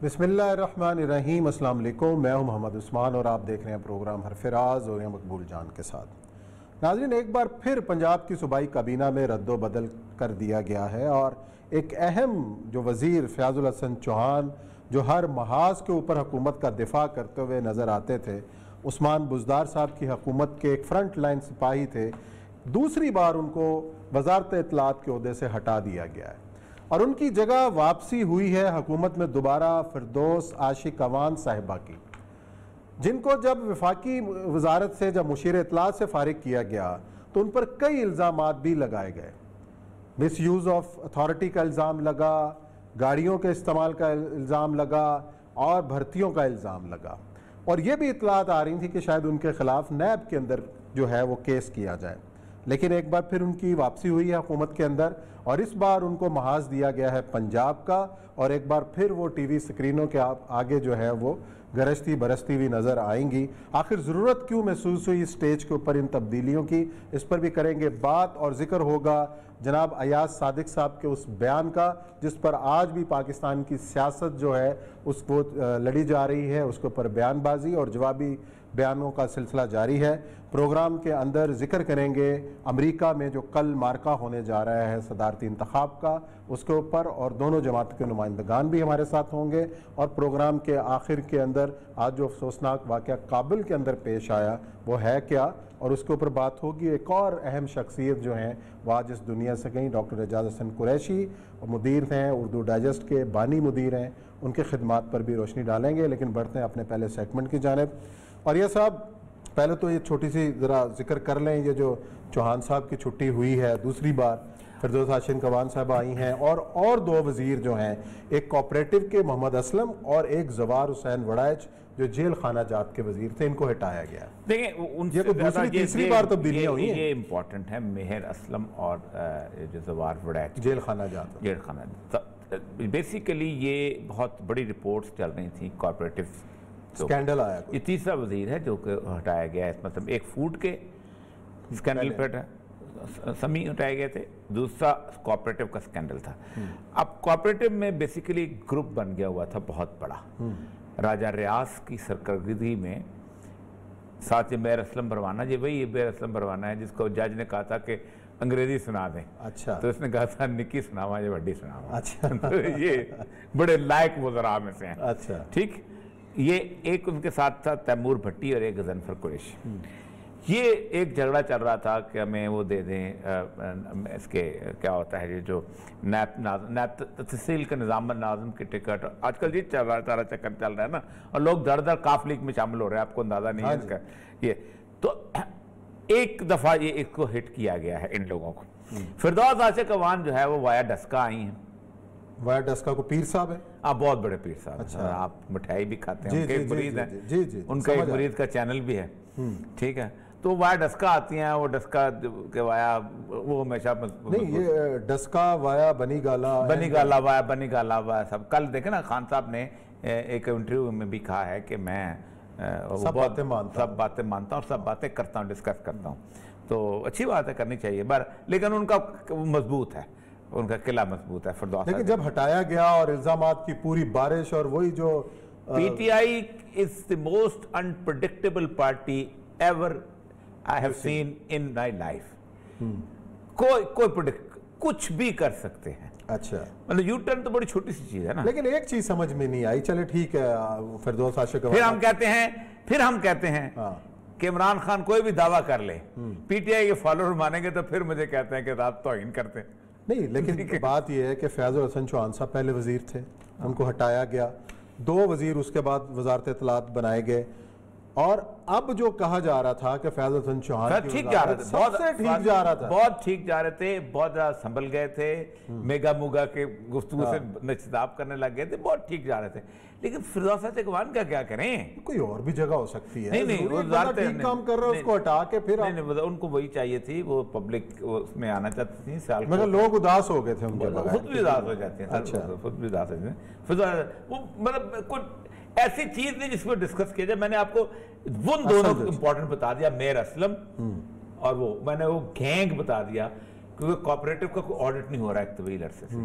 बिस्मिल्लाहिर्रहमानिर्रहीम। अस्सलाम वालेकुम। मैं हूं मोहम्मद उस्मान और आप देख रहे हैं प्रोग्राम हरफराज और मकबूल जान के साथ। नाज़रीन, एक बार फिर पंजाब की सूबाई काबीना में रद्दो बदल कर दिया गया है और एक अहम जो वज़ीर फ़याज़ुल हसन चौहान जो हर महाज के ऊपर हुकूमत का दिफा करते हुए नज़र आते थे, उस्मान बुज़दार साहब की हुकूमत के एक फ्रंट लाइन सिपाही थे, दूसरी बार उनको वज़ारत इत्तलात के ओहदे से हटा दिया गया है और उनकी जगह वापसी हुई है हुकूमत में दोबारा फिरदौस आशिक अवान साहिबा की, जिनको जब वफाकी वजारत से जब मुशीर इत्तलात से फारिग किया गया तो उन पर कई इल्ज़ामात भी लगाए गए। मिस यूज़ ऑफ अथॉरिटी का इल्ज़ाम लगा, गाड़ियों के इस्तेमाल का इल्ज़ाम लगा और भर्तियों का इल्ज़ाम लगा और ये भी इत्तलात आ रही थी कि शायद उनके खिलाफ नैब के अंदर जो है वो केस किया जाए। लेकिन एक बार फिर उनकी वापसी हुई है हुकूमत के अंदर और इस बार उनको महाज दिया गया है पंजाब का और एक बार फिर वो टीवी स्क्रीनों के आगे जो है वो गरजती बरसती हुई नज़र आएंगी। आखिर ज़रूरत क्यों महसूस हुई स्टेज के ऊपर इन तब्दीलियों की, इस पर भी करेंगे बात और जिक्र होगा जनाब अयाज सादिक साहब के उस बयान का जिस पर आज भी पाकिस्तान की सियासत जो है उसको लड़ी जा रही है, उसके ऊपर बयानबाजी और जवाबी बयानों का सिलसिला जारी है। प्रोग्राम के अंदर जिक्र करेंगे अमेरिका में जो कल मार्का होने जा रहा है सदारती इंतखाब का, उसके ऊपर और दोनों जमात के नुमाइंदगान भी हमारे साथ होंगे और प्रोग्राम के आखिर के अंदर आज जो अफसोसनाक वाक़या काबुल के अंदर पेश आया वो है क्या और उसके ऊपर बात होगी। एक और अहम शख्सियत जो हैं वह आज इस दुनिया से गई, डॉक्टर एजाज हसन कुरैशी मुदीर हैं, उर्दू डाइजेस्ट के बानी मुदीर हैं, उनके खिदमात पर भी रोशनी डालेंगे। लेकिन बढ़ते हैं अपने पहले सेगमेंट की जानिब और यह साहब पहले तो ये छोटी सी ज़रा जिक्र कर लें, ये जो चौहान साहब की छुट्टी हुई है दूसरी बार, फिरदौस आशिक अवान साहब आई हैं और दो वज़ीर जो हैं, एक कोऑपरेटिव के मोहम्मद असलम और एक जवार हुसैन वड़ाइच जो जेल खाना जात के वज़ीर थे, इनको हटाया गया। देखिए तीसरी बार तब्दीलियां हुई हैं। ये इम्पोर्टेंट है, मेहर असलम और जो जवार वड़ाइच जेल खाना जात। बेसिकली ये बहुत बड़ी रिपोर्ट्स चल रही थी, कोऑपरेटिव स्कैंडल आया। ये तीसरा वजीर है जो हटाया गया है, मतलब एक फूड के स्कैंडल पर समी हटाए गए थे, दूसरा कोऑपरेटिव का स्कैंडल था। अब कोऑपरेटिव में बेसिकली ग्रुप बन गया हुआ था बहुत बड़ा, राजा रियाज की सरकर्दगी में साथ ही मेहर असलम परवाना, जी वही मेहर असलम परवाना है जिसको जज ने कहा था कि अंग्रेजी सुना दें। अच्छा। तो उसने कहा था निकी सुनावा या वड्डी सुनावा। अच्छा। तो ये बड़े लायक वज़रा में से हैं। अच्छा, ठीक। ये एक उनके साथ था तैमूर भट्टी और एक गजनफर कुरैशी। ये एक झगड़ा चल रहा था कि हमें वो दे दें, इसके क्या होता है ये जो नैब तहसील के निज़ाम नाज़िम की टिकट, आजकल ये चल रहा है, सारा चक्कर चल रहा है ना, और लोग दर दर काफ लीग में शामिल हो रहे हैं, आपको अंदाज़ा नहीं है इसका। ये तो एक दफ़ा ये इसको हिट किया गया है इन लोगों को। फिरदौस आशिक अवान जो है वो वाया डस्का आई हैं। वाया डस्का को पीर साहब है? आप बहुत बड़े पीर साहब। अच्छा। आप मिठाई भी खाते हैं, उनके एक मुरीद हैं। जी जी, उनका एक मुरीद का चैनल भी है। ठीक है, तो वाया डस्का आती हैं, वो डस्का के वाया वो हमेशा नहीं, ये डस्का वाया बनी गाला वाया सब। कल देखे ना खान साहब ने एक इंटरव्यू में भी कहा है कि मैं सब बातें मानता हूँ और सब बातें करता हूँ, डिस्कस करता हूँ। तो अच्छी बात है, करनी चाहिए बार, लेकिन उनका मजबूत है, उनका किला मजबूत है फिरदौस। लेकिन जब हटाया गया और इल्जामात की पूरी बारिश और वही जो PTI is the most unpredictable party ever I have seen in my life. कोई प्रेडिक्ट कुछ भी कर सकते हैं। अच्छा, मतलब यू टर्न तो बड़ी छोटी सी चीज है ना। लेकिन एक चीज समझ में नहीं आई, चले ठीक है फिरदौस आशिक फिर हम कहते हैं कि इमरान खान कोई भी दावा कर ले, पीटीआई के फॉलोअर मानेंगे तो फिर मुझे कहते हैं कि आप तौहीन करते हैं। नहीं, लेकिन बात यह है कि फ़याज़ुल हसन चौहान साहब पहले वजीर थे, उनको हटाया गया, दो वजीर उसके बाद वजारत इत्तलात बनाए गए और अब जो कहा जा रहा था कि फ़याज़ुल हसन चौहान ठीक जा रहे थे, बहुत ठीक जा रहे थे, बहुत ज़्यादा संभल गए थे, मेगा मुगा के गुफ्तगू से निश्चिताब करने लग गए थे, बहुत ठीक जा रहे थे। लेकिन फिरदौस आशिक अवान का क्या करें? कोई और भी जगह हो सकती है। नहीं, वो ठीक काम कर रहे हैं, उसको हटा के फिर नहीं, उनको वही चाहिए थी, वो पब्लिक उसमें आना चाहती थी। साल मगर लोग उदास हो गए थे उनके बगैर, खुद भी उदास हो जाते हैं। अच्छा, खुद भी उदास हो जाते हैं। वो मतलब कुछ ऐसी चीज नहीं जिसको डिस्कस किया जाए। मैंने आपको वो दोनों इंपॉर्टेंट बता दिया, मेहर असलम और मैंने वो गैंग बता दिया, क्योंकि कोऑपरेटिव का कोई ऑडिट नहीं हो रहा है एक तवील अरसे से।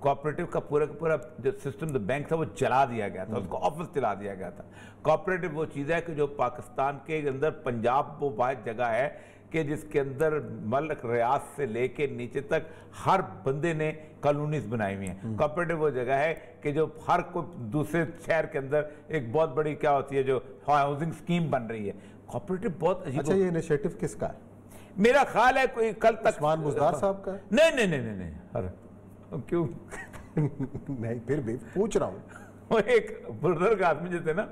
कोऑपरेटिव का पूरा जो सिस्टम बैंक था वो जला दिया गया था, उसको ऑफिस जला दिया गया था। कोऑपरेटिव वो चीज़ है कि जो पाकिस्तान के अंदर पंजाब वो वाहिद जगह है कि जिसके अंदर मल्क रियाज से लेके नीचे तक हर बंदे ने कॉलोनीज बनाई हुई हैं। कोऑपरेटिव वो जगह है कि जो हर कोई दूसरे शहर के अंदर एक बहुत बड़ी क्या होती है जो हाउसिंग स्कीम बन रही है। कोऑपरेटिव बहुत अजीब। अच्छा, ये इनिशिएटिव किसका है? मेरा ख्याल है कोई कल तक उस्मान बुज़दार साहब का है? नहीं, अरे क्यों नहीं, फिर भी पूछ रहा हूँ। वो एक बुजुर्ग आदमी जो थे ना,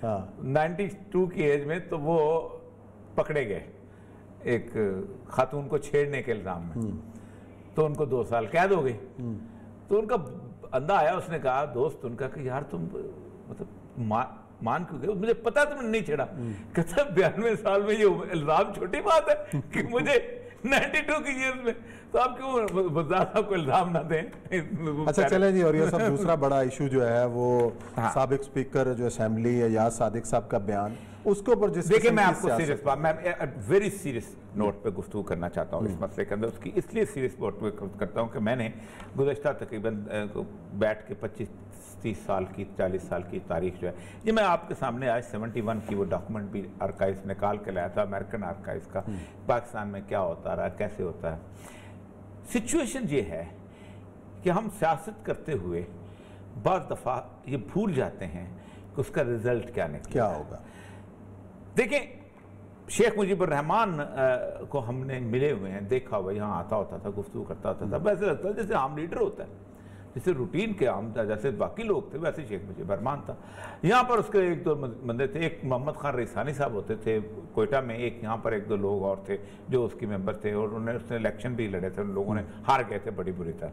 हाँ, 92 की एज में, तो वो पकड़े गए एक खातून को छेड़ने के इल्जाम में, तो उनको 2 साल कैद हो गई। तो उनका अंदा आया, उसने कहा दोस्त उनका कि यार तुम मतलब मान क्यों गए? मुझे पता तुमने नहीं छेड़ा। कहता 92 साल में ये इल्जाम छोटी बात है कि मुझे 92 की एज में, तो आप क्यों बुज़दार साहब को इल्जाम ना दें? अच्छा चलें जी। और ये सब दूसरा बड़ा इशू जो है वो साबिक स्पीकर जो असेंबली याद सादिक साहब का बयान, उसके ऊपर जिस देखिए मैं आपको सीरियस बात, मैं वेरी सीरियस नोट पे गुफ्तगू करना चाहता हूँ इस मसले के अंदर। उसकी इसलिए सीरियस नोट पे करता हूँ कि मैंने गुज़श्ता तकरीबन बैठ के 25-30 साल की 40 साल की तारीख जो है, ये मैं आपके सामने आज 71 की वो डॉक्यूमेंट भी आर्काइव्स निकाल के लाया था, अमेरिकन आर्काइव्स का, पाकिस्तान में क्या होता रहा, कैसे होता है। सिचुएशन ये है कि हम सियासत करते हुए बाज़ दफ़ा ये भूल जाते हैं कि उसका रिजल्ट क्या होगा। देखिए, शेख मुजीबुर रहमान को हमने मिले हुए हैं, देखा हुआ, यहाँ आता होता था, गुफ्तगू करता होता था, वैसे लगता है जैसे आम लीडर होता है, जैसे रूटीन के आम जैसे बाकी लोग थे वैसे शेख मुजीबुर रहमान था। यहाँ पर उसके 1-2 बंदे थे, एक मोहम्मद खान रईसानी साहब होते थे कोयटा में, एक यहाँ पर 1-2 लोग और थे जो उसके मेंबर थे, और उसने इलेक्शन भी लड़े थे, उन लोगों ने हार गए थे बड़ी बुरी तरह।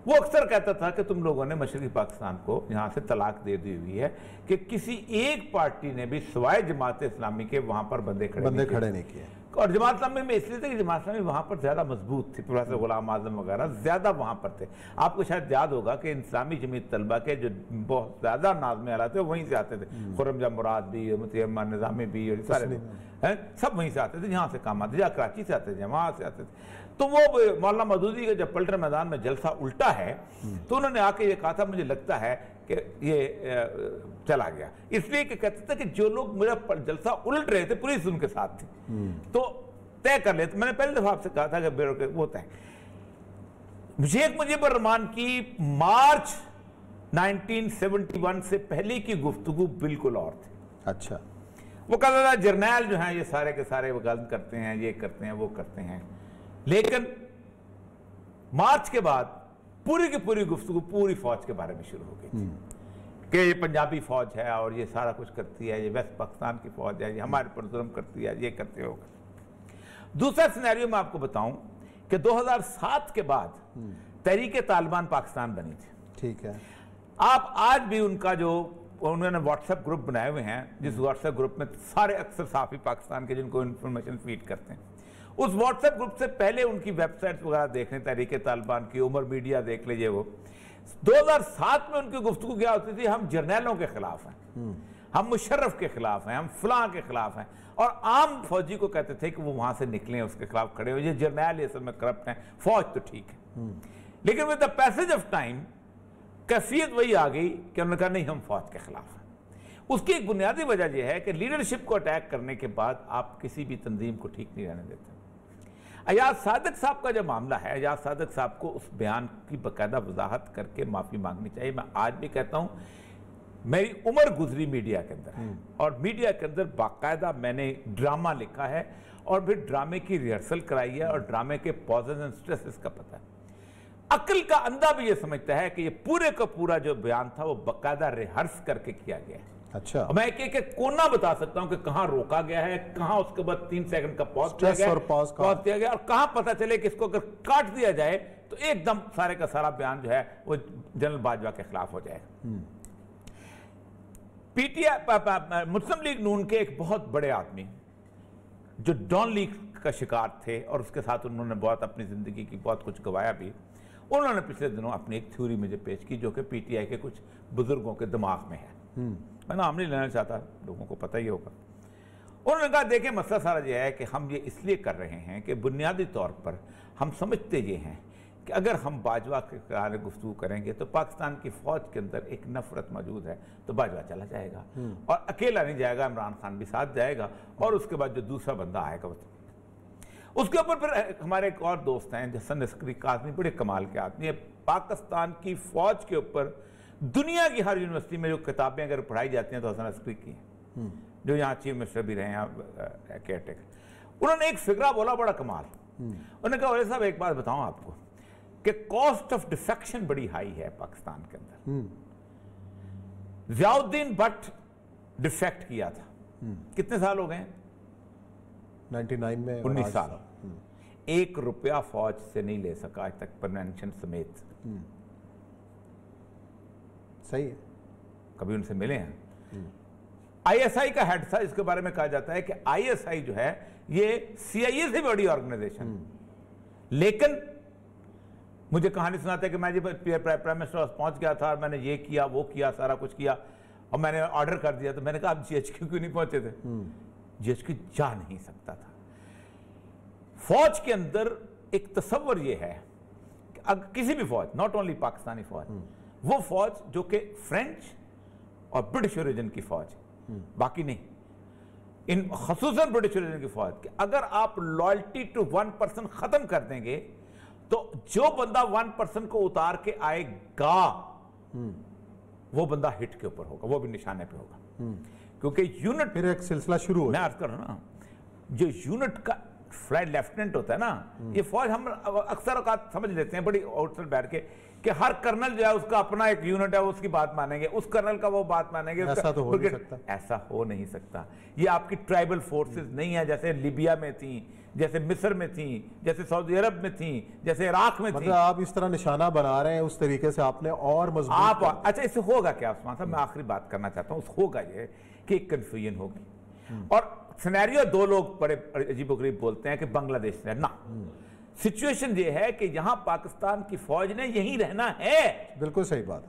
वो अक्सर कहता था कि तुम लोगों ने मशरक़ी पाकिस्तान को यहाँ से तलाक दे दी हुई है, कि किसी एक पार्टी ने भी सिवाय जमात इस्लामी के वहाँ पर बंदे खड़े नहीं किए। और जमात इस्लामी में इसलिए थे कि जमात इस्लामी वहाँ पर ज़्यादा मजबूत थी, प्रोफेसर गुलाम आजम वगैरह ज़्यादा वहाँ पर थे। आपको शायद याद होगा कि इस्लामी जमीयत तलबा के जो बहुत ज़्यादा नाज़मे आला थे वहीं से आते थे, खुर्रम मुराद भी, मुतीयम्मा निज़ामी भी, और सारे हैं सब वहीं से आते थे, यहाँ से काम आते थे, या कराची से आते थे, वहाँ से आते थे। तो वो मौलाना मदूदी का जब पलटन मैदान में जलसा उल्टा है, तो उन्होंने आके ये कहा था, मुझे लगता है कि ये चला गया, इसलिए कि कहते थे कि जो लोग मेरा जलसा उलट रहे थे पुलिस उनके साथ थी, तो तय कर लेते। मैंने पहले दफा आपसे कहा था कि ब्यूरो के वो तय। शेख मुजीबुर रहमान की मार्च 1971 से पहले की गुफ्तगू बिल्कुल और थी। अच्छा, वो कहता था जर्नैल जो हैं ये सारे के सारे गलत करते हैं, ये करते हैं, वो करते हैं, लेकिन मार्च के बाद पूरी की पूरी गुफ्तगू पूरी फौज के बारे में शुरू हो गई थी कि ये पंजाबी फौज है और ये सारा कुछ करती है, ये वेस्ट पाकिस्तान की फौज है, ये हमारे पर जुल्म करती है, ये करते होगा। दूसरा सिनेरियो मैं आपको बताऊं कि 2007 के बाद तहरीक तालिबान पाकिस्तान बनी थी। ठीक है, आप आज भी उनका जो उन्होंने व्हाट्सएप ग्रुप बनाए हुए हैं, जिस व्हाट्सएप ग्रुप में सारे अक्सर साफी पाकिस्तान के जिनको इन्फॉर्मेशन फीड करते हैं, उस व्हाट्सएप ग्रुप से पहले उनकी वेबसाइट वगैरह देख लें, तहरीक तालिबान की, उमर मीडिया देख लीजिए। वो 2007 में उनकी गुफ्तगू क्या होती थी, हम जर्नैलों के खिलाफ हैं, हम मुशर्रफ के खिलाफ हैं, हम फलां के खिलाफ हैं, और आम फौजी को कहते थे कि वो वहां से निकलें, उसके खिलाफ खड़े हो, ये जर्नैल ये सब में करप्ट हैं, फौज तो ठीक है। लेकिन with the passage of time कैफियत वही आ गई कि उन्होंने कहा नहीं हम फौज के खिलाफ हैं। उसकी एक बुनियादी वजह यह है कि लीडरशिप को अटैक करने के बाद आप किसी भी तंजीम को ठीक नहीं रहने देते। अयाज सादिक साहब का जो मामला है, अयाज सादिक साहब को उस बयान की बाकायदा वजाहत करके माफ़ी मांगनी चाहिए। मैं आज भी कहता हूँ, मेरी उम्र गुजरी मीडिया के अंदर है, और मीडिया के अंदर बाकायदा मैंने ड्रामा लिखा है, और फिर ड्रामे की रिहर्सल कराई है, और ड्रामे के पॉजेज एंड स्ट्रेसेस का पता है। अक्ल का अंधा भी ये समझता है कि ये पूरे का पूरा जो बयान था वो बाकायदा रिहर्स करके किया गया है। अच्छा, मैं एक कोना बता सकता हूं कि कहां रोका गया है, कहां उसके बाद 3 सेकंड का पॉज दिया गया, और कहां पता चले कि इसको अगर काट दिया जाए तो एकदम सारे का सारा बयान जो है वो जनरल बाजवा के खिलाफ हो जाएगा। पीटीआई मुस्लिम लीग नून के एक बहुत बड़े आदमी जो डॉन लीग का शिकार थे, और उसके साथ उन्होंने बहुत अपनी जिंदगी की बहुत कुछ गवाया भी, उन्होंने पिछले दिनों अपनी एक थ्योरी मुझे पेश की जो कि पीटीआई के कुछ बुजुर्गों के दिमाग में है। मैं नाम नहीं लेना चाहता, लोगों को पता ही होगा। उन्होंने कहा देखें मसला सारा यह है कि हम ये इसलिए कर रहे हैं कि बुनियादी तौर पर हम समझते ये हैं कि अगर हम बाजवा के कारण गुफ्तगू करेंगे तो पाकिस्तान की फ़ौज के अंदर एक नफरत मौजूद है, तो बाजवा चला जाएगा और अकेला नहीं जाएगा, इमरान खान भी साथ जाएगा और उसके बाद जो दूसरा बंदा आएगा वो उसके ऊपर फिर हमारे एक और दोस्त हैं हसन अस्करी काज़मी, बड़े कमाल के आदमी है। पाकिस्तान की फ़ौज के ऊपर दुनिया की हर यूनिवर्सिटी में जो किताबें अगर पढ़ाई जाती हैं तो हसन अस्करी की हैं, जो यहाँ चीफ मिनिस्टर भी रहे हैं केयर टेकर। उन्होंने एक फिक्रा बोला बड़ा कमाल, उन्होंने कहा वैसे साहब एक बात बताऊं आपको कि कॉस्ट ऑफ डिफेक्शन बड़ी हाई है पाकिस्तान के अंदर। ज़ियाउद्दीन भट्ट डिफेक्ट किया था, कितने साल हो गए? 99 में 19 साल। 1 रुपया फौज से नहीं ले सका आज तक, पेंशन समेत। सही है। कभी उनसे मिले हैं? आईएसआई का हेड था, इसके बारे में कहा जाता है कि आईएसआई जो है ये सीआईए से बड़ी ऑर्गेनाइजेशन, लेकिन मुझे कहानी सुनाते हैं कि मैं जब प्राइम मिनिस्टर पहुंच गया था और मैंने ये किया वो किया, सारा कुछ किया और मैंने ऑर्डर कर दिया, तो मैंने कहा आप जीएचक्यू क्यों नहीं पहुंचे थे? जीएचक्यू जा नहीं सकता था। फौज के अंदर एक तस्वर ये है कि अगर किसी भी फौज, नॉट ओनली पाकिस्तानी फौज, वो फौज जो कि फ्रेंच और ब्रिटिश ओरिजिन की फौज, बाकी नहीं, इन खसूसन ब्रिटिश ओरिजिन की फौज, कि अगर आप लॉयल्टी टू 1% खत्म कर देंगे तो जो बंदा 1% को उतार के आएगा वो बंदा हिट के ऊपर होगा, वो भी निशाने पे होगा, क्योंकि यूनिट फिर एक सिलसिला शुरू हो। मैं अर्ज कर रहा हूं ना, जो यूनिट का फ्लाइट लेफ्टिनेंट होता है ना, ये फौज हम अक्सर औकात समझ लेते हैं बड़ी आउटसाइड बैठ के कि हर कर्नल जो है उसका अपना एक यूनिट है, उसकी बात मानेंगे, उस कर्नल का वो बात मानेंगे। ऐसा तो हो नहीं सकता। ऐसा हो नहीं सकता। ये आपकी ट्राइबल फोर्सेस नहीं है जैसे लीबिया में थी, जैसे मिस्र में थी, जैसे सऊदी अरब में थी, जैसे इराक में थी। आप इस तरह निशाना बना रहे हैं, उस तरीके से आपने और मजबूत आप अच्छा, इससे होगा क्या उस्मान साहब? मैं आखिरी बात करना चाहता हूँ, होगा ये कि कंफ्यूजन होगी और सिनेरियो दो लोग बड़े अजीबोगरीब बोलते हैं कि बांग्लादेश में ना, सिचुएशन ये है कि यहां पाकिस्तान की फौज ने यहीं रहना है। बिल्कुल सही बात।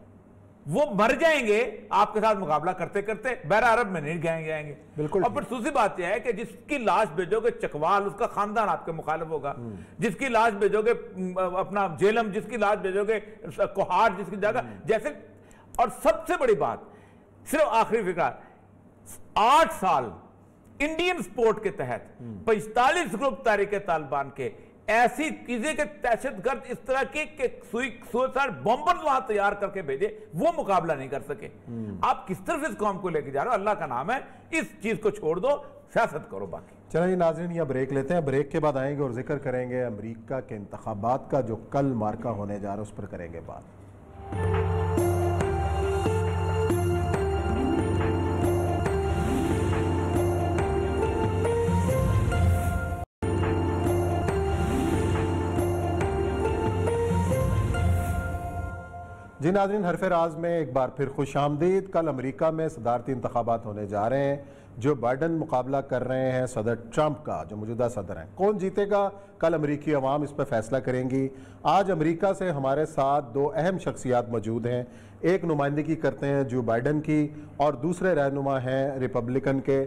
वो मर जाएंगे आपके साथ मुकाबला करते करते, बहरा अरब में नहीं जाएंगे। बिल्कुल। और फिर दूसरी बात यह है कि जिसकी लाश भेजोगे चकवाल, उसका खानदान आपके मुखालिफ होगा। जिसकी लाश भेजोगे अपना जेलम, जिसकी लाश भेजोगे कोहार, जिसकी जगह जैसे। और सबसे बड़ी बात, सिर्फ आखिरी फिक्र, 8 साल इंडियन स्पोर्ट के तहत 45 ग्रुप तारीख तालिबान के ऐसी चीजें के दहशतगर्द इस तरह के सुसाइड बॉम्बर्स वहां तैयार करके भेजे, वो मुकाबला नहीं कर सके। आप किस तरफ इस कौम को लेके जा रहे हो? अल्लाह का नाम है, इस चीज को छोड़ दो, सियासत करो बाकी। चलिए नाज़रीन, यहाँ ब्रेक लेते हैं, ब्रेक के बाद आएंगे और जिक्र करेंगे अमेरिका के इंतखाबात का जो कल मार्का होने जा रहा है, उस पर करेंगे बात। जी नाज़रीन, हरफ़े राज में एक बार फिर खुश आमदीद। कल अमेरिका में सदारती इंतखाबात होने जा रहे हैं। जो बाइडन मुकाबला कर रहे हैं सदर ट्रंप का, जो मौजूदा सदर हैं। कौन जीतेगा, कल अमेरिकी अवाम इस पर फैसला करेंगी। आज अमेरिका से हमारे साथ 2 अहम शख्सियात मौजूद हैं। एक नुमाइंदगी करते हैं जो बाइडन की और दूसरे रहनुमा हैं रिपब्लिकन के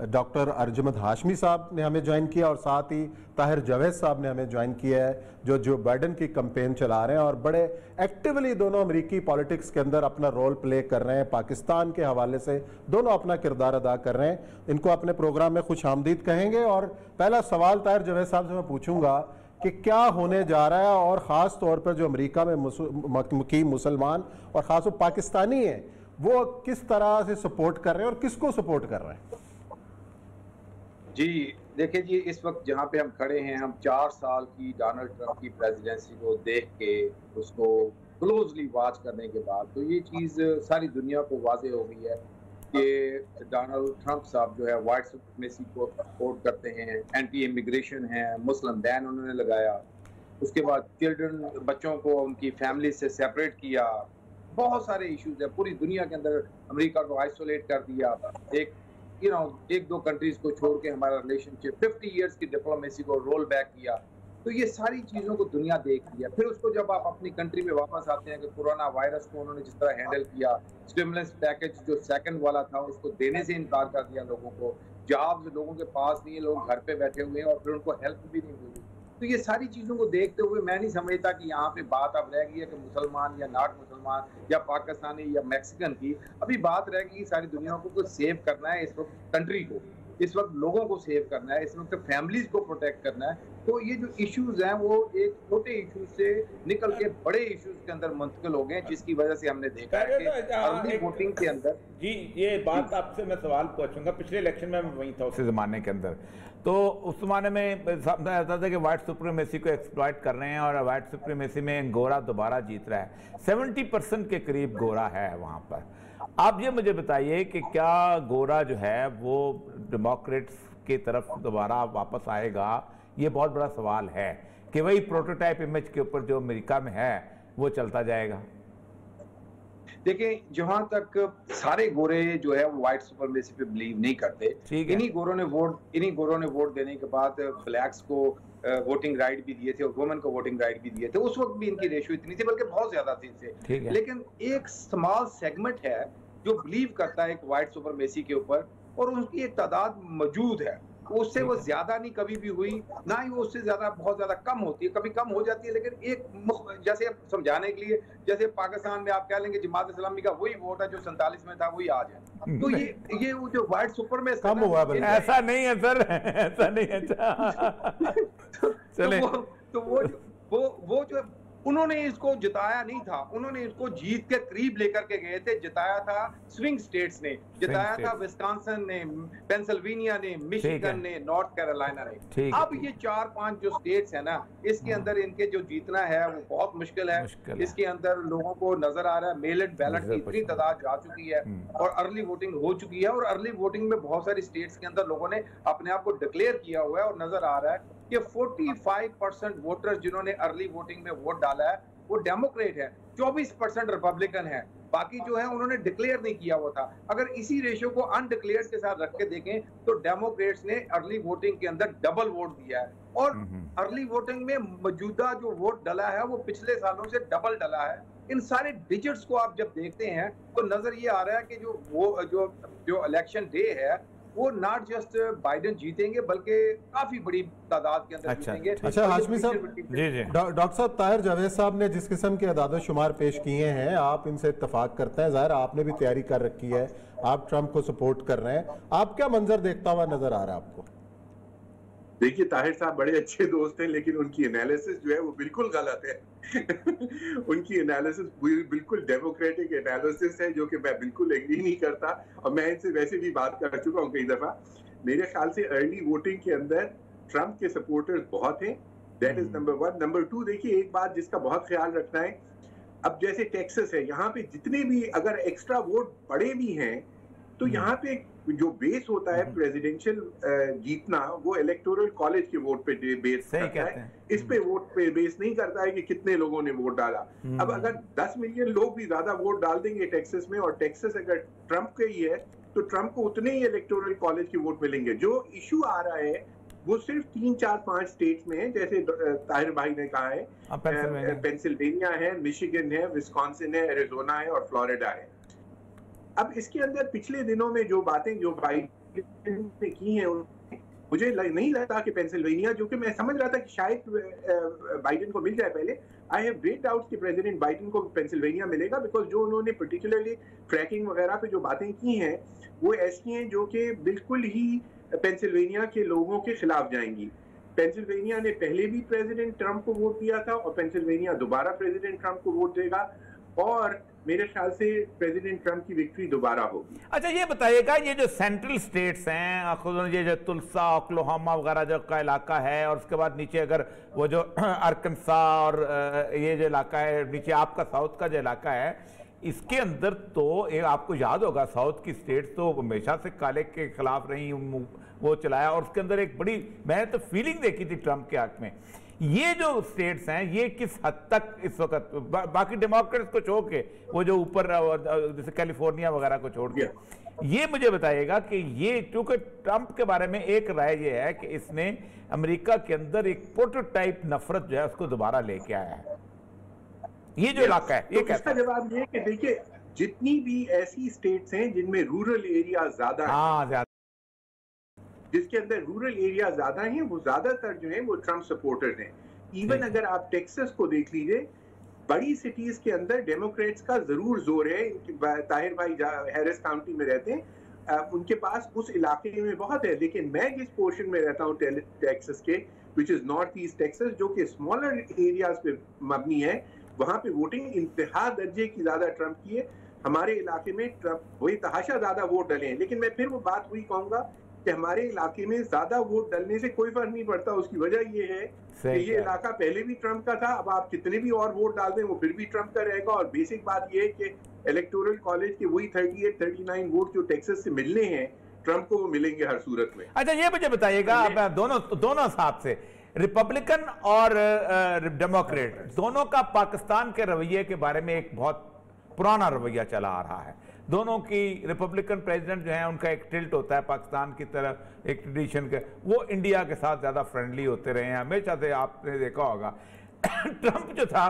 डॉक्टर अर्जमंद हाशमी साहब ने हमें ज्वाइन किया और साथ ही ताहिर जावेद साहब ने हमें ज्वाइन किया है जो बाइडन की कैंपेन चला रहे हैं और बड़े एक्टिवली दोनों अमेरिकी पॉलिटिक्स के अंदर अपना रोल प्ले कर रहे हैं। पाकिस्तान के हवाले से दोनों अपना किरदार अदा कर रहे हैं। इनको अपने प्रोग्राम में खुश आमदीद कहेंगे और पहला सवाल ताहिर जावेद साहब से मैं पूछूंगा कि क्या होने जा रहा है और ख़ास तौर पर जो अमेरिका में मुकीम मुसलमान और ख़ास तौर पाकिस्तानी हैं वो किस तरह से सपोर्ट कर रहे हैं और किसको सपोर्ट कर रहे हैं? जी देखिए जी, इस वक्त जहाँ पे हम खड़े हैं, हम 4 साल की डोनाल्ड ट्रंप की प्रेसिडेंसी को देख के उसको क्लोजली वॉच करने के बाद तो ये चीज़ सारी दुनिया को वाजे हो गई है कि डोनाल्ड ट्रंप साहब जो है वाइट सुप्रीमेसी को सपोर्ट करते हैं, एंटी इमिग्रेशन है, मुस्लिम बैन उन्होंने लगाया, उसके बाद चिल्ड्रन बच्चों को उनकी फैमिली से सेपरेट किया, बहुत सारे इश्यूज है। पूरी दुनिया के अंदर अमेरिका को आइसोलेट कर दिया, एक दो कंट्रीज को छोड़ के हमारा रिलेशनशिप 50 इयर्स की डिप्लोमेसी को रोल बैक किया। तो ये सारी चीज़ों को दुनिया देख लिया। फिर उसको जब आप अपनी कंट्री में वापस आते हैं कि कोरोना वायरस को उन्होंने जिस तरह हैंडल किया, स्टिमुलस पैकेज जो सेकंड वाला था उसको देने से इनकार कर दिया लोगों को, जॉब्स लोगों के पास नहीं है, लोग घर पे बैठे हुए हैं और फिर उनको हेल्प भी नहीं मिली। तो ये सारी चीजों को देखते हुए मैं नहीं समझता कि यहाँ पे बात अब रह गई है कि मुसलमान या नॉट मुसलमान या पाकिस्तानी या मैक्सिकन की। अभी बात रह गई सारी दुनिया को सेव करना है इस वक्त, कंट्री को इस वक्त, लोगों को सेव करना है इस वक्त, फैमिलीज को प्रोटेक्ट करना है। तो ये जो इश्यूज हैं वो एक छोटे इश्यूज से निकल के बड़े इश्यूज के अंदर मुंतकिल हो गए, जिसकी वजह से हमने देखा है कि अर्ली वोटिंग के अंदर। जी, ये बात आपसे मैं सवाल पूछूंगा। पिछले इलेक्शन में मैं वहीं था उस जमाने के अंदर, तो उस जमाने में सामने आता था कि वाइट सुप्रीमेसी को एक्सप्लॉइट कर रहे हैं और वाइट सुप्रीमेसी में गोरा दोबारा जीत रहा है। 70% के करीब गोरा है वहाँ पर। आप ये मुझे बताइए कि क्या गोरा जो है वो डेमोक्रेट्स की तरफ दोबारा वापस आएगा? ये बहुत बड़ा सवाल है कि वही प्रोटोटाइप इमेज के ऊपर जो अमेरिका में है वो चलता जाएगा। देखिए, जहां तक सारे गोरे जो है वो व्हाइट सुपरमेसी पे बिलीव नहीं करते। इन्हीं गोरों ने वोट देने के बाद ब्लैक्स को वोटिंग राइट भी दिए थे और वुमेन को वोटिंग राइट भी दिए थे। उस वक्त भी इनकी रेशियो इतनी थी, बल्कि बहुत ज्यादा थी इससे। लेकिन एक स्मॉल सेगमेंट है जो बिलीव करता है एक व्हाइट सुपरमेसी के ऊपर, और उनकी एक तादाद मौजूद है। उससे वो ज्यादा नहीं कभी भी हुई, ना ही वो उससे ज्यादा बहुत ज्यादा कम होती है, कभी कम हो जाती है। लेकिन एक जैसे समझाने के लिए, जैसे पाकिस्तान में आप कह लेंगे जमात इस्लामी का वही वोट है जो 47 में था वही आज है। तो ये वो व्हाइट सुपरमेसी कम हुआ, ऐसा नहीं है सर, ऐसा नहीं है। चले तो वो जो उन्होंने इसको जिताया नहीं था, उन्होंने इसको जीत के करीब लेकर के गए थे। जिताया था स्विंग स्टेट्स ने, जिताया था विस्कॉन्सिन ने, पेंसिल्वेनिया ने, मिशिगन ने, नॉर्थ कैरोलिना ने। अब ये 4-5 जो स्टेट्स है ना, इसके अंदर इनके जो जीतना है वो बहुत मुश्किल है। इसके अंदर लोगों को नजर आ रहा है मेल इन बैलेट की इतनी तादाद जा चुकी है और अर्ली वोटिंग हो चुकी है। और अर्ली वोटिंग में बहुत सारी स्टेट्स के अंदर लोगों ने अपने आप को डिक्लेयर किया हुआ है और नजर आ रहा है कि 45% वोटर्स जिन्होंने अर्ली वोटिंग में वोट डाला है वो डेमोक्रेट है, 24% रिपब्लिकन है, बाकी जो है उन्होंने डिक्लेयर नहीं किया हुआ था। अगर इसी रेशियो को अनडिक्लेयर्ड के साथ रख के देखें तो डेमोक्रेट्स ने अर्ली वोटिंग के अंदर डबल वोट दिया है। और अर्ली वोटिंग में मौजूदा जो वोट डला है वो पिछले सालों से डबल डला है। इन सारे डिजिट्स को आप जब देखते हैं तो नजर ये आ रहा है कि जो इलेक्शन डे है वो नॉट जस्ट बाइडेन जीतेंगे बल्कि काफी बड़ी तादाद के अंदर जीतेंगे। अच्छा हाशमी साहब, डॉक्टर साहब ताहिर जावेद साहब ने जिस किस्म के अदाद शुमार पेश किए हैं, आप इनसे इत्तफाक करते हैं? जाहिर आपने भी तैयारी कर रखी है, आप ट्रंप को सपोर्ट कर रहे हैं, आप क्या मंजर देखता हुआ नजर आ रहा है आपको? देखिए, ताहिर साहब बड़े अच्छे दोस्त हैं, लेकिन उनकी एनालिसिस जो है वो बिल्कुल गलत है। उनकी एनालिसिस बिल्कुल डेमोक्रेटिक एनालिसिस है जो कि मैं बिल्कुल एग्री नहीं करता, और मैं इनसे वैसे भी बात कर चुका हूँ कई दफा। मेरे ख्याल से अर्ली वोटिंग के अंदर ट्रंप के सपोर्टर्स बहुत हैं, दैट इज नंबर 1। नंबर 2, देखिए एक बात जिसका बहुत ख्याल रखना है, अब जैसे टेक्सास है, यहाँ पे जितने भी अगर एक्स्ट्रा वोट पड़े भी हैं तो यहाँ पे जो बेस होता है प्रेसिडेंशियल जीतना, वो इलेक्टोरल कॉलेज के वोट पे बेस करता है, इस पे वोट पे बेस नहीं करता है कि कितने लोगों ने वोट डाला। अब अगर 10 मिलियन लोग भी ज्यादा वोट डाल देंगे टेक्सास में, और टेक्सास अगर ट्रंप का ही है तो ट्रंप को उतने ही इलेक्टोरल कॉलेज के वोट मिलेंगे। जो इशू आ रहा है वो सिर्फ 3, 4, 5 स्टेट्स में है, जैसे ताहिर भाई ने कहा है, पेंसिल्वेनिया है, मिशिगन है, विस्कॉन्सिन है, एरिजोना है और फ्लोरिडा है। अब इसके अंदर पिछले दिनों में जो बातें जो बाइडेन ने की हैं, मुझे नहीं लगता कि पेंसिल्वेनिया, जो कि मैं समझ रहा था कि शायद बाइडेन को मिल जाए पहले, आई हैव ग्रेट डाउट्स कि प्रेसिडेंट बाइडेन को पेंसिल्वेनिया मिलेगा, बिकॉज जो उन्होंने पर्टिकुलरली फ्रैकिंग वगैरह पे जो बातें की हैं वो ऐसी हैं जो कि बिल्कुल ही पेंसिल्वेनिया के लोगों के खिलाफ जाएंगी। पेंसिल्वेनिया ने पहले भी प्रेसिडेंट ट्रंप को वोट दिया था और पेंसिल्वेनिया दोबारा प्रेसिडेंट ट्रंप को वोट देगा, और मेरे ख्याल से प्रेसिडेंट ट्रंप की विक्ट्री दोबारा होगी। अच्छा, ये बताइएगा, ये जो सेंट्रल स्टेट्स हैं, ये जो तुलसा, ओक्लाहोमा वगैरह जो का इलाका है, और उसके बाद नीचे अगर वो जो आर्कनसा और ये जो इलाका है नीचे आपका साउथ का जो इलाका है, इसके अंदर तो आपको याद होगा साउथ की स्टेट्स तो हमेशा से काले के खिलाफ रही, वो चलाया, और उसके अंदर एक बड़ी, मैंने तो फीलिंग देखी थी ट्रंप के हक में। ये जो स्टेट्स हैं ये किस हद तक इस वक्त बाकी डेमोक्रेट्स को छोड़ के, वो जो ऊपर जैसे कैलिफोर्निया वगैरह को छोड़ के, ये मुझे बताइएगा कि ये, क्योंकि ट्रंप के बारे में एक राय ये है कि इसने अमेरिका के अंदर एक प्रोटोटाइप नफरत जो है उसको दोबारा लेके आया है। ये जो इलाका है, ये तो इसका जवाब ये कि देखिए, जितनी भी ऐसी स्टेट्स हैं जिनमें रूरल एरिया ज्यादा है, जिसके अंदर रूरल एरिया ज्यादा हैं, वो ज्यादातर जो है वो ट्रम्प सपोर्टर्स हैं। इवन अगर आप टेक्सास को देख लीजिए, बड़ी सिटीज के अंदर डेमोक्रेट्स का जरूर जोर है। ताहिर भाई हैरिस काउंटी में रहते हैं, उनके पास उस इलाके में बहुत है। लेकिन मैं जिस पोर्शन में रहता हूँ टेक्सास के, which is north east Texas, जो कि स्मॉलर एरियाज पे मबनी है, वहां पे वोटिंग इंतहा दर्जे की ज्यादा ट्रम्प की है। हमारे इलाके में ट्रम्प वही तहाशा ज्यादा वोट डले हैं। लेकिन मैं फिर वो बात वही कहूंगा कि हमारे इलाके में ज्यादा वोट डलने से कोई फर्क नहीं पड़ता। उसकी वजह ये है कि ये इलाका पहले भी ट्रम्प का था, अब आप कितने भी और वोट डाल दें वो फिर भी ट्रम्प का रहेगा। और बेसिक बात ये है कि इलेक्टोरल कॉलेज के वही 38-39 वोट जो टेक्सास से मिलने हैं, ट्रम्प को वो मिलेंगे हर सूरत में। अच्छा, ये मुझे बताइएगा, अब दोनों हिसाब से रिपब्लिकन और डेमोक्रेट दोनों का पाकिस्तान के रवैये के बारे में एक बहुत पुराना रवैया चला आ रहा है। दोनों की रिपब्लिकन प्रेसिडेंट जो है उनका एक टिल्ट होता है पाकिस्तान की तरफ, एक ट्रेडिशन के, वो इंडिया के साथ ज्यादा फ्रेंडली होते रहे हैं हमेशा से, आपने देखा होगा। ट्रंप जो था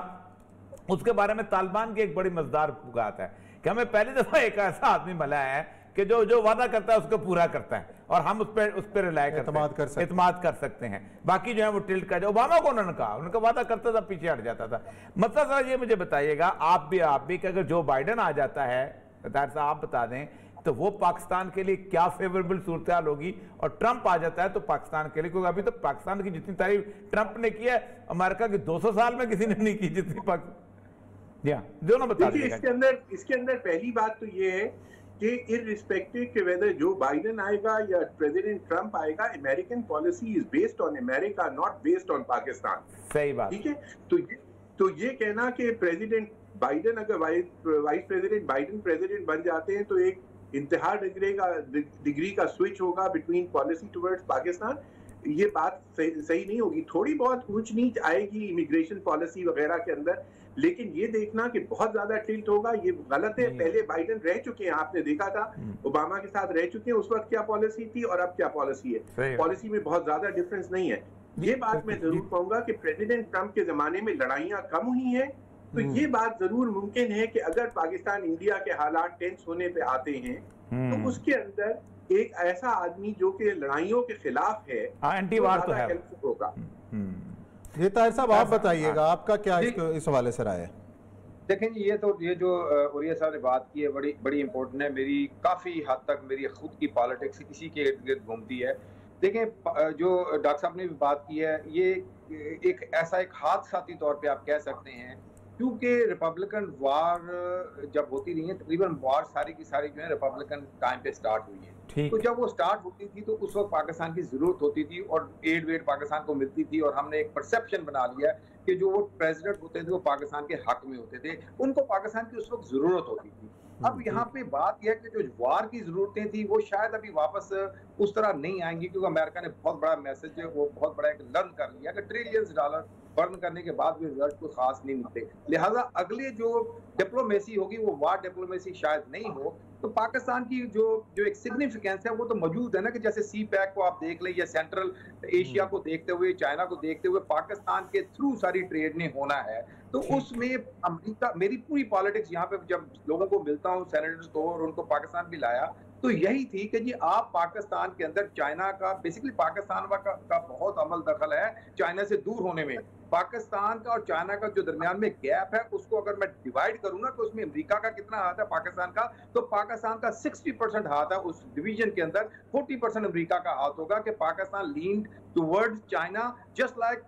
उसके बारे में तालिबान की एक बड़ी मजेदार बात है कि हमें पहली दफा एक ऐसा आदमी मिला है कि जो वादा करता है उसको पूरा करता है और हम उस पर रिलाय एतमाद कर सकते हैं। बाकी जो है वो टिल्ट का, जो ओबामा को उन्होंने कहा, उनका वादा करता था पीछे हट जाता था। मतलब सर ये मुझे बताइएगा, आप भी कि अगर जो बाइडेन आ जाता है, साहब आप बता दें, तो वो पाकिस्तान के लिए क्या फेवरेबल सूरत हाल होगी, और ट्रंप आ जाता है तो पाकिस्तान के लिए, क्योंकि अभी तो पाकिस्तान की जितनी तारीफ ट्रंप ने की है अमेरिका की 200 साल में किसी ने नहीं की जितनी दोनों बता दीजिए। इसके अंदर पहली बात तो ये है कि इररिस्पेक्टिव के वेदर जो बाइडेन आएगा या प्रेसिडेंट ट्रंप आएगा, American policy is based on America, not based on Pakistan. सही बात, ठीक है। तो ये कहना कि प्रेसिडेंट बाइडेन, अगर वाइस प्रेसिडेंट बाइडेन प्रेसिडेंट बन जाते हैं तो एक इंतहा डिग्री का स्विच होगा बिटवीन पॉलिसी टुवर्ड्स पाकिस्तान, ये बात सही नहीं होगी। थोड़ी बहुत ऊंच नीच आएगी इमिग्रेशन पॉलिसी वगैरह के अंदर, लेकिन ये देखना कि बहुत ज्यादा टिल्ट होगा, ये गलत है। पहले बाइडेन रह चुके हैं, आपने देखा था, ओबामा के साथ रह चुके हैं, उस वक्त क्या पॉलिसी थी और अब क्या पॉलिसी है, पॉलिसी में बहुत ज्यादा डिफरेंस नहीं है। ये बात मैं जरूर कहूंगा कि प्रेसिडेंट ट्रंप के जमाने में लड़ाइयां कम हुई हैं, तो ये बात जरूर मुमकिन है कि अगर पाकिस्तान इंडिया के हालात टेंस होने पे आते हैं तो उसके अंदर एक ऐसा आदमी जो कि लड़ाइयों के खिलाफ है, एंटी वार तो है, होगा। ये ताहिर साहब आप बताइएगा, आपका क्या इस हवाले से राय है? देखें जी, ये जो उरिया साहब ने बात की है बड़ी इंपॉर्टेंट है। मेरी काफी हद तक मेरी खुद की पॉलिटिक्स इसी के इर्द गिर्द घूमती है। देखें, जो डॉक्टर साहब ने भी बात की है, ये एक हादसाती तौर पे आप कह सकते हैं, क्योंकि रिपब्लिकन वार जब होती रही है, तकरीबन वार सारी की सारी जो है रिपब्लिकन टाइम पे स्टार्ट हुई है। तो जब वो स्टार्ट होती थी तो उस वक्त पाकिस्तान की जरूरत होती थी और एड वेड पाकिस्तान को मिलती थी, और हमने एक परसेप्शन बना लिया कि जो वो प्रेसिडेंट होते थे वो पाकिस्तान के हक में होते थे, उनको पाकिस्तान की उस वक्त जरूरत होती थी। अब यहाँ पे बात यह है कि जो वार की जरूरतें थी वो शायद अभी वापस उस तरह नहीं आएंगी, क्योंकि अमेरिका ने बहुत बड़ा मैसेज वो बहुत बड़ा एक लर्न कर लिया कि ट्रिलियंस डॉलर बर्न करने के बाद भी रिजल्ट कोई खास नहीं मिलते। लिहाजा अगले जो डिप्लोमेसी होगी वो वार डिप्लोमेसी शायद नहीं हो। तो पाकिस्तान की जो एक सिग्निफिकेंस है वो तो मौजूद है ना, कि जैसे सी पैक को आप देख लें या सेंट्रल एशिया को देखते हुए, चाइना को देखते हुए पाकिस्तान के थ्रू सारी ट्रेड ने होना है। तो उसमें अमेरिका, मेरी पूरी पॉलिटिक्स यहाँ पे जब लोगों को मिलता हूँ, सेनेटर्स को, और उनको पाकिस्तान भी लाया, तो यही थी कि जी आप पाकिस्तान के अंदर चाइना का, बेसिकली पाकिस्तान का बहुत अमल दखल है चाइना से दूर होने में। पाकिस्तान का और चाइना का जो दरमियान में गैप है उसको अगर मैं डिवाइड करूं ना, तो उसमें अमेरिका का कितना हाथ है पाकिस्तान का, तो पाकिस्तान का 60% हाथ है उस डिवीजन के अंदर, 40% अमेरिका का हाथ होगा कि Pakistan lean towards China just like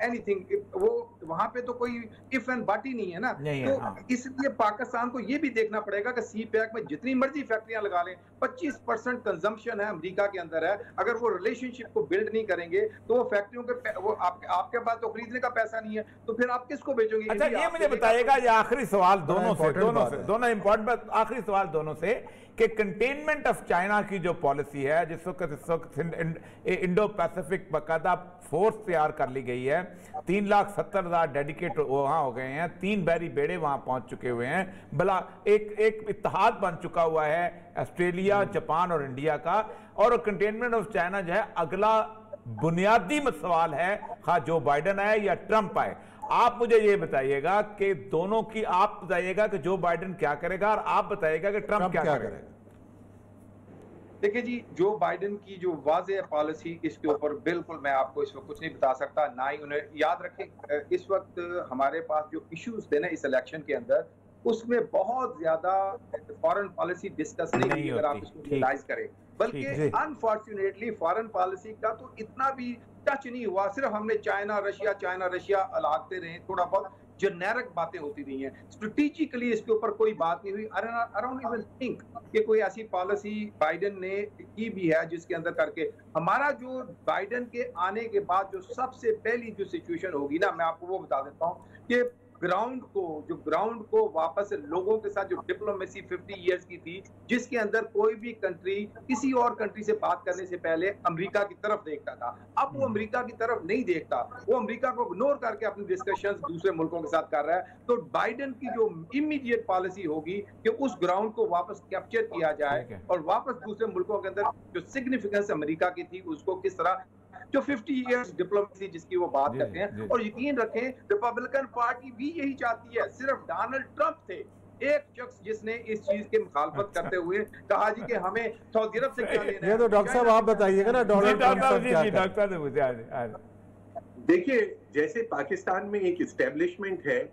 anything. वो वहां पे तो कोई इफ एंड बट ही नहीं है ना। तो इसलिए पाकिस्तान को ये भी देखना पड़ेगा कि सी पैक में जितनी मर्जी फैक्ट्रियां लगा लें, 25% कंजम्पशन है अमेरिका के अंदर है। अगर वो रिलेशनशिप को बिल्ड नहीं करेंगे तो वो फैक्ट्रियों के वो आपके पास तो खरीदने का पैसा नहीं है, तो फिर आप किसको बेचोगे? अच्छा, ये मुझे बताइएगा, ये आखिरी सवाल दोनों इंपॉर्टेंट, आखिरी सवाल दोनों से, कि कंटेनमेंट ऑफ चाइना की जो पॉलिसी है, जिस वक्त इंडो पैसिफिक बकायदा फोर्स तैयार कर ली गई है, 3,70,000 डेडिकेट वहां हो गए हैं, 3 बहरी बेड़े वहां पहुंच चुके हुए हैं, भला एक इत्तेहाद बन चुका हुआ है ऑस्ट्रेलिया, जापान और इंडिया का, और कंटेनमेंट ऑफ चाइना जो है अगला बुनियादी सवाल है, खा जो बाइडेन आए या ट्रंप आए। आप मुझे ये बताइएगा कि दोनों की, आप बताइएगा कि जो बाइडेन क्या करेगा और आप बताइएगा कि ट्रंप क्या करेगा। देखिए जी, जो बाइडेन की जो वाज़ेह पॉलिसी, इसके ऊपर बिल्कुल मैं आपको इस वक्त कुछ नहीं बता सकता, ना ही उन्हें याद रखें। इस वक्त हमारे पास जो इश्यूज थे ना इस इलेक्शन के अंदर, उसमें बहुत ज्यादा फॉरेन पॉलिसी डिस्कस नहीं हुई, अगर आप इसको रियलाइज करें। बल्कि अनफॉर्चुनेटली फॉरेन पॉलिसी का तो इतना भी टच नहीं हुआ, सिर्फ हमने चाइना रशिया लागते रहे, थोड़ा बहुत जेनेरिक बातें होती रही हैं। स्ट्रेटेजिकली इसके ऊपर कोई बात नहीं हुई। आई डोंट इवन थिंक कि कोई ऐसी पॉलिसी बाइडेन ने की भी है जिसके अंदर करके हमारा जो बाइडेन के आने के बाद जो सबसे पहली जो सिचुएशन होगी ना, मैं आपको वो बता देता हूँ कि ग्राउंड को वापस लोगों के साथ जो डिप्लोमेसी 50 इयर्स की थी, जिसके अंदर कोई भी कंट्री किसी और कंट्री से बात करने से पहले अमेरिका की तरफ देखता था, अब वो अमेरिका की तरफ नहीं देखता, वो अमेरिका को इग्नोर करके अपनी डिस्कशंस दूसरे मुल्कों के साथ कर रहा है। तो बाइडेन की जो इमीडिएट पॉलिसी होगी कि उस ग्राउंड को वापस कैप्चर किया जाए और वापस दूसरे मुल्कों के अंदर जो सिग्निफिकेंस अमेरिका की थी उसको किस तरह, जो 50 इयर्स डिप्लोमेसी जिसकी वो बात करते हैं। और यकीन रखें रिपब्लिकन पार्टी भी यही चाहती है। सिर्फ डोनाल्ड ट्रंप थे एक शख्स जिसने इस चीज के मुखालफत करते हुए कहा जी कि हमें सऊदी अरब से क्या लेना है। ये तो डॉक्टर साहब आप बताइएगा ना, डोनाल्ड ट्रंप क्या। देखिए, जैसे पाकिस्तान में एक इस्टेब्लिशमेंट है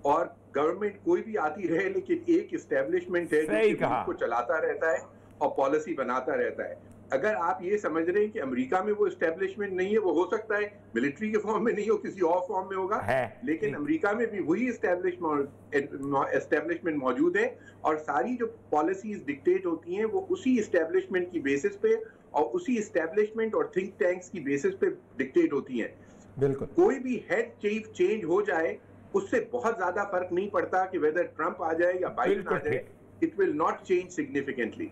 और गवर्नमेंट कोई भी आती रहे, लेकिन एक इस्टेब्लिशमेंट है जो को चलाता रहता है और पॉलिसी बनाता रहता है। अगर आप ये समझ रहे हैं कि अमेरिका में वो एस्टेब्लिशमेंट नहीं है, वो हो सकता है मिलिट्री के फॉर्म में नहीं हो, किसी और फॉर्म में होगा, लेकिन अमेरिका में भी वही एस्टेब्लिशमेंट मौजूद है और सारी जो पॉलिसीज डिक्टेट होती हैं वो उसी एस्टेब्लिशमेंट की बेसिस पे और उसी एस्टेब्लिशमेंट और थिंक टैंक्स की बेसिस पे डिक्टेट होती हैं। बिल्कुल, कोई भी हेड चीफ चेंज हो जाए उससे बहुत ज्यादा फर्क नहीं पड़ता कि वेदर ट्रंप आ जाए या बाइडेन आ जाए, it will not change significantly.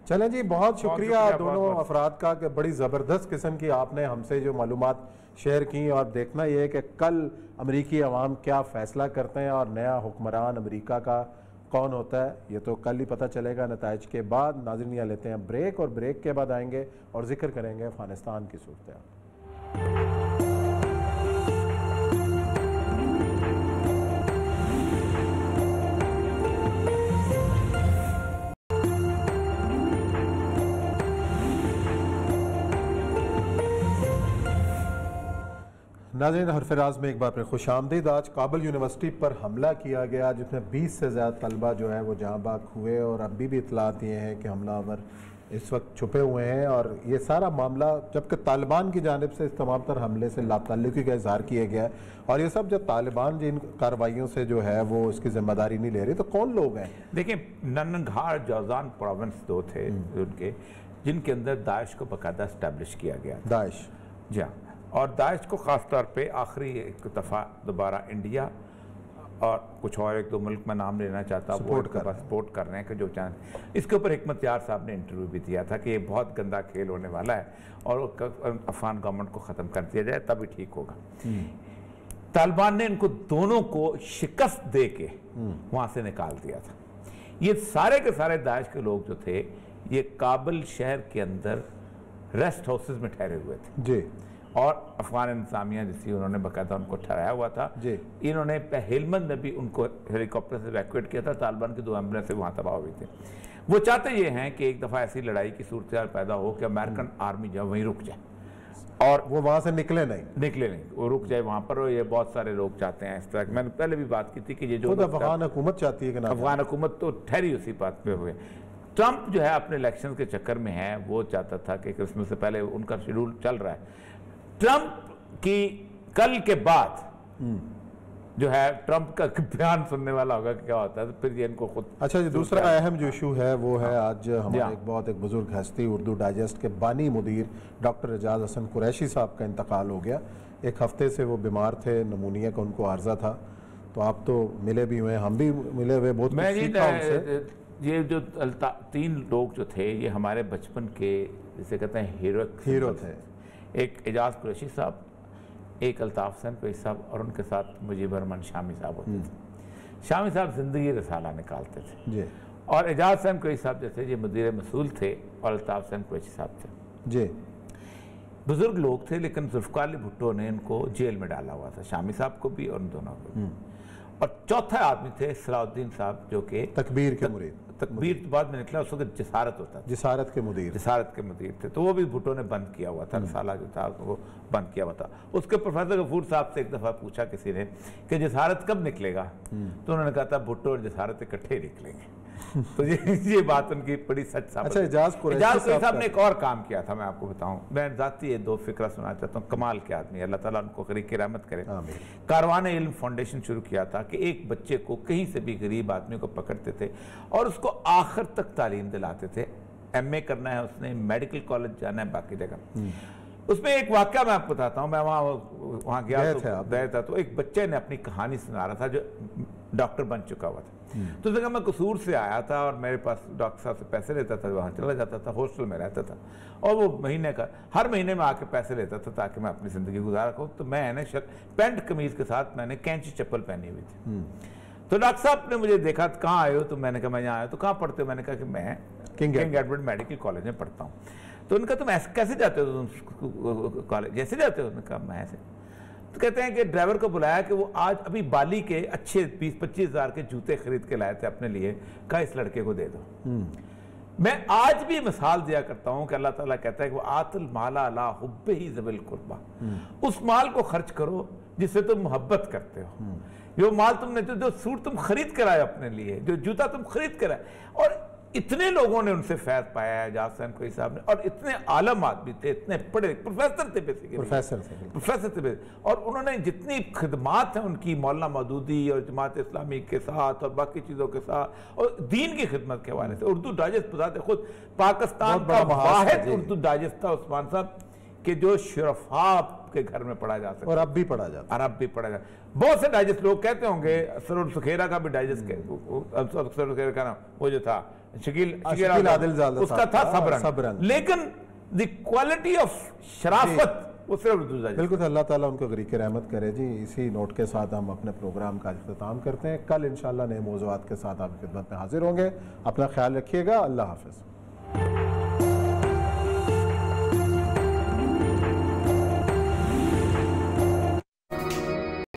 चलें जी, बहुत शुक्रिया दोनों अफराद का कि बड़ी ज़बरदस्त किस्म की आपने हमसे जो मालूमात शेयर की। और देखना ये है कि कल अमेरिकी अवाम क्या फ़ैसला करते हैं और नया हुक्मरान अमेरिका का कौन होता है, ये तो कल ही पता चलेगा नताइज के बाद। नाज़रीन, यहाँ लेते हैं ब्रेक और ब्रेक के बाद आएंगे और जिक्र करेंगे अफगानिस्तान की सूरत। नाज़रीन, हरफराज में एक बार फिर खुशामदीद। आज काबुल यूनिवर्सिटी पर हमला किया गया जिसमें 20 से ज़्यादा तलबा जो है वो जहाँ बाग हुए और अभी भी इतलात ये हैं कि हमलावर इस वक्त छुपे हुए हैं। और ये सारा मामला जबकि तालिबान की जानिब से इस तमाम तर हमले से लाताल्लुकी का इजहार किया गया है और ये सब जब तालिबान जिन कार्रवाइयों से जो है वो इसकी जिम्मेदारी नहीं ले रही, तो कौन लोग हैं? देखिए, ननगार जौजान प्रोविंस दो थे उनके, जिनके अंदर दाइश को बाकायदा इस्टेब्लिश किया गया। दाइश, जी हाँ, और दाइश को ख़ास तौर पे आखिरी एक दफ़ा दोबारा इंडिया और कुछ और एक दो मुल्क में नाम लेना चाहता हूँ, सपोर्ट कर रहे हैं कि जो चाहें। इसके ऊपर हिकमत यार साहब ने इंटरव्यू भी दिया था कि ये बहुत गंदा खेल होने वाला है और अफगान गवर्नमेंट को ख़त्म कर दिया जाए तभी ठीक होगा। तालिबान ने इनको दोनों को शिकस्त दे के वहाँ से निकाल दिया था। ये सारे के सारे दाइश के लोग जो थे ये काबुल शहर के अंदर रेस्ट हाउसेज में ठहरे हुए थे जी, और अफगान इंतजामिया जिसकी उन्होंने बाकायदा उनको ठहराया हुआ था जी। इन्होंने हेलमंद में भी उनको हेलीकॉप्टर से इवैक्यूएट किया था। तालिबान की 2 एम्बुलेंस से वहाँ तबाह हुई थी। वो चाहते ये हैं कि एक दफ़ा ऐसी लड़ाई की सूरत पैदा हो कि अमेरिकन आर्मी जो वहीं रुक जाए और वो वहाँ से निकले नहीं, वो रुक जाए वहाँ पर। और ये बहुत सारे लोग चाहते हैं इस तरह। मैंने पहले भी बात की थी कि ये जो अफगान हुकूमत चाहती है कि अफगान हुकूमत तो ठहरी उसी बात पे हुए। ट्रंप जो है अपने इलेक्शन के चक्कर में है, वो चाहता था कि क्रिसमस से पहले उनका शेड्यूल चल रहा है। ट्रंप की कल के बाद जो है ट्रंप का बयान सुनने वाला होगा कि क्या होता है, तो फिर ये इनको खुद। अच्छा जी, दूसरा अहम जो इशू है वो है आज हमारे एक बुजुर्ग हस्ती उर्दू डाइजेस्ट के बानी मुदीर डॉक्टर एजाज हसन कुरैशी साहब का इंतकाल हो गया। एक हफ्ते से वो बीमार थे, नमूनिया का उनको आर्जा था। तो आप तो मिले भी हुए, हम भी मिले हुए, बहुत कुछ सीखा उनसे। ये जो 3 लोग जो थे ये हमारे बचपन के जिसे कहते हैं हीरो थे। एक एजाज कुरैशी साहब, एक अल्ताफ हुसैन कुरैशी साहब और उनके साथ मुजीब रहमान शामी साहब होते थे। शामी साहब जिंदगी रसाला निकालते थे जी। और एजाज हुसैन कुरैशी साहब जैसे ये मुदीर मसूल थे और अल्ताफ हुसैन कुरैशी साहब थे जी। बुजुर्ग लोग थे, लेकिन जुल्फ़िकार अली भुट्टो ने इनको जेल में डाला हुआ था, शामी साहब को भी और उन दोनों को भी। और चौथा आदमी थे सलाउद्दीन साहब, जो कि तकबीर के मुरीद, तकबीर के बाद में निकला, उस वक्त जिसारत होता था, जिसारत के मुदीर, जिसारत के मुदीर थे। तो वो भी भुट्टो ने बंद किया हुआ था, रसाला जो था वो बंद किया हुआ था। उसके प्रोफेसर गफूर साहब से एक दफ़ा पूछा किसी ने कि जिसारत कब निकलेगा, तो उन्होंने कहा था भुट्टो और जिसारत इकट्ठे ही निकलेंगे। तो ये बात उनकी बड़ी सच साबित। अच्छा, एजाज कुरैशी साहब ने एक और काम किया था, मैं आपको बताऊं, मैं जाती ये दो फिक्रा सुना चाहता हूँ। कमाल के आदमी, अल्लाह ताला उनको ग़रीक़ रहमत करे। कारवान इल्म फाउंडेशन शुरू किया था कि एक बच्चे को कहीं से भी गरीब आदमी को पकड़ते थे और उसको आखिर तक तालीम दिलाते थे। MA करना है उसने, मेडिकल कॉलेज जाना है, बाकी जगह। उसमें एक वाक़या मैं आपको बताता हूँ। मैं वहाँ गया था, तो एक बच्चे ने अपनी कहानी सुना रहा था जो डॉक्टर बन चुका हुआ था। तो उसने कहा मैं कसूर से आया था और मेरे पास डॉक्टर साहब से पैसे लेता था, वहाँ चला जाता था, हॉस्टल में रहता था, और वो हर महीने में आके पैसे लेता था ताकि मैं अपनी ज़िंदगी गुजारा करूँ। तो मैं पैंट कमीज़ के साथ मैंने कैंची चप्पल पहनी हुई थी। तो डॉक्टर साहब ने मुझे देखा, कहाँ आए हो? तो मैंने कहा मैं यहाँ आया। तो कहाँ पढ़ते हो? मैंने कहा कि मैं किंग एडवर्ड मेडिकल कॉलेज में पढ़ता हूँ। तो उनका तुम ऐसे कैसे जाते हो तुम कॉलेज? जैसे जाते हो? उन्होंने कहा मैं ऐसे। तो कहते हैं कि ड्राइवर को बुलाया कि वो आज अभी बाली के अच्छे 20-25 हज़ार के जूते खरीद के लाए थे अपने लिए, कहा इस लड़के को दे दो। मैं आज भी मिसाल दिया करता हूँ कि अल्लाह ताला कहता है कि वो आतल माला अला हुब्बे ही ज़बिल कुर्बा, उस माल को खर्च करो जिससे तुम मोहब्बत करते हो। जो माल तुमने, जो सूट तुम खरीद कर आए अपने लिए, जो जूता तुम खरीद कर आए, और इतने लोगों ने उनसे फैज़ पाया है एजाज हुसैन कोई साहब ने, और इतने आलम आदमी थे, इतने पढ़े, प्रोफेसर थे बेसिकली, प्रोफेसर थे, और उन्होंने जितनी खिदमात हैं उनकी मौलाना मौदूदी और जमात इस्लामी के साथ और बाकी चीज़ों के साथ और दीन की खिदमत के हवाले से। उर्दू डाइजेस्ट बताते खुद पाकिस्तान का वाहिद उर्दू डाइजेस्ट था उस्मान साहब कि जो शुरफा के घर में पढ़ा जा सकता, और अब भी पढ़ा जाता, और अब भी पढ़ा जाता। बहुत से डाइजेस्ट लोग कहते होंगे, सरोर सुखेरा का भी डाइजेस्ट, सरोर सुखेरा का नाम वो जो था शकील आदिल उसका था सबरंग, लेकिन द क्वालिटी ऑफ शराफत वो सिर्फ उर्दू डाइजेस्ट। बिल्कुल, अल्लाह ताला उनको ग़रीक़ रहमत करे जी। इसी नोट के साथ हम अपने प्रोग्राम का इख्तिताम करते हैं। कल इंशाअल्लाह नए मौज़ूआत के साथ आपकी खिदमत में हाजिर होंगे। अपना ख्याल रखिएगा। अल्लाह हाफ़िज़।